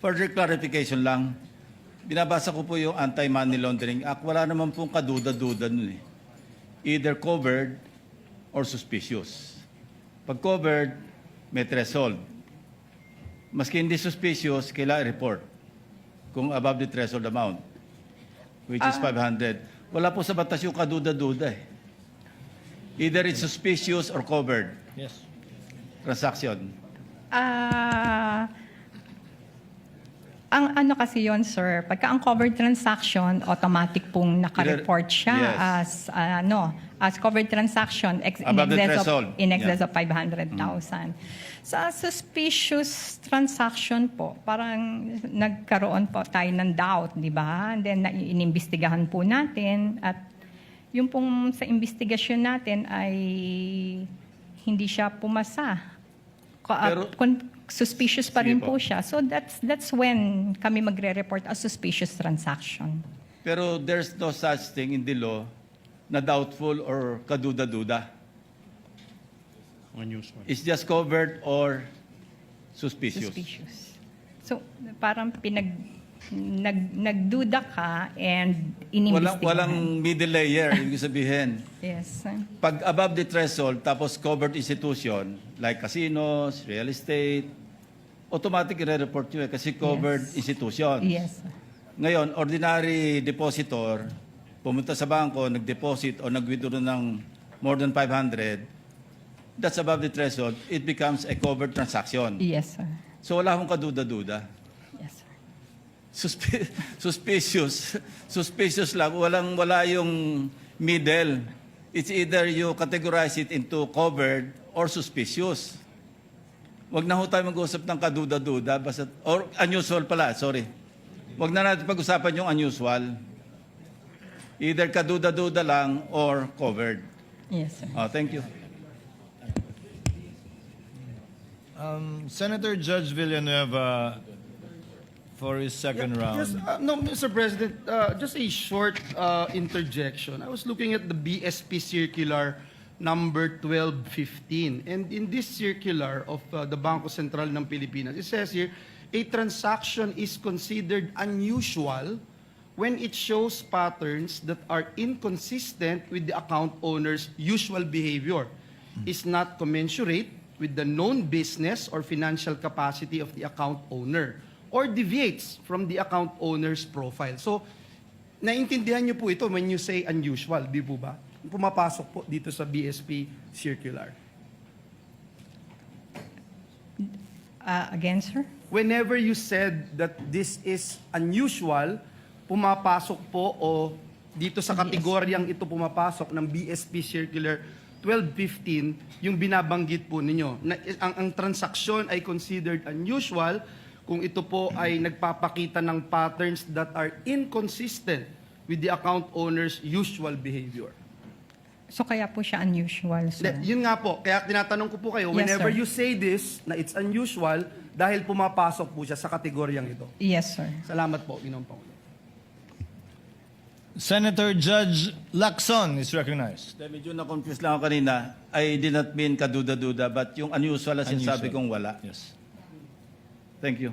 Further clarification lang, binabasa ko po yung Anti-Money Laundering Act. Wala naman pong kaduda-duda nun eh. Either covered or suspicious. Pag covered, may threshold. Maski hindi suspicious, kailangan report kung above the threshold amount, which is 500. Wala po sa batas yung kaduda-duda eh. Either it's suspicious or covered. Yes. Transaction. Ang ano kasi yon, sir, pagka ang covered transaction, automatic pong naka-report siya Yes. as covered transaction Above the threshold. in excess Yeah. of 500,000. Sa suspicious transaction po, parang nagkaroon po tayo ng doubt, di ba? And then inimbestigahan po natin at yung pong sa investigasyon natin ay hindi siya pumasa. Suspicious pa rin po siya. So that's when kami magre-report as suspicious transaction. Pero there's no such thing in the law na doubtful or kaduda-duda. Unusual. It's just covered or suspicious. Suspicious. So parang nagduda ka and inimbestigahan. Walang middle layer, ibig sabihin. Yes. Pag above the threshold, tapos covered institution, like casinos, real estate, automatic i-report nyo kasi covered Yes. institutions. Yes. Ngayon, ordinary depositor, pumunta sa bangko, nag-deposit o nag-withdraw ng more than 500, that's above the threshold, it becomes a covered transaction. Yes, sir. So wala akong kaduda-duda. Yes, sir. Suspicious lang. Wala yung middle. It's either you categorize it into covered or suspicious. Wag na ho tayo mag-usap ng kaduda-duda. Or unusual pala, sorry. Wag na natin pag-usapan yung unusual. Either kaduda-duda lang or covered. Yes, sir. Oh, thank you. Senator Judge Villanueva for his second round. Yes, no, Mr. President, just a short interjection. I was looking at the BSP circular number 1215. And in this circular of the Bangko Sentral ng Pilipinas, it says here, a transaction is considered unusual when it shows patterns that are inconsistent with the account owner's usual behavior, is not commensurate with the known business or financial capacity of the account owner, or deviates from the account owner's profile. So, naintindihan niyo po ito when you say unusual, di po ba? Pumapasok po dito sa BSP circular. Again, sir? Whenever you said that this is unusual, pumapasok po o dito sa kategoryang ito pumapasok ng BSP circular 1215, yung binabanggit po ninyo. Na, ang transaksyon ay considered unusual kung ito po ay nagpapakita ng patterns that are inconsistent with the account owner's usual behavior. So kaya po siya unusual, sir? Yun nga po, kaya tinatanong ko po kayo, Yes, whenever sir. you say this, na it's unusual, dahil pumapasok po siya sa kategoryang ito. Yes, sir. Salamat po, Ginoong Pangulo. Senator Judge Lacson is recognized. Medyo na-confuse lang ako kanina. I did not mean kaduda-duda, but yung unusual na sinasabi kong wala. Yes. Thank you.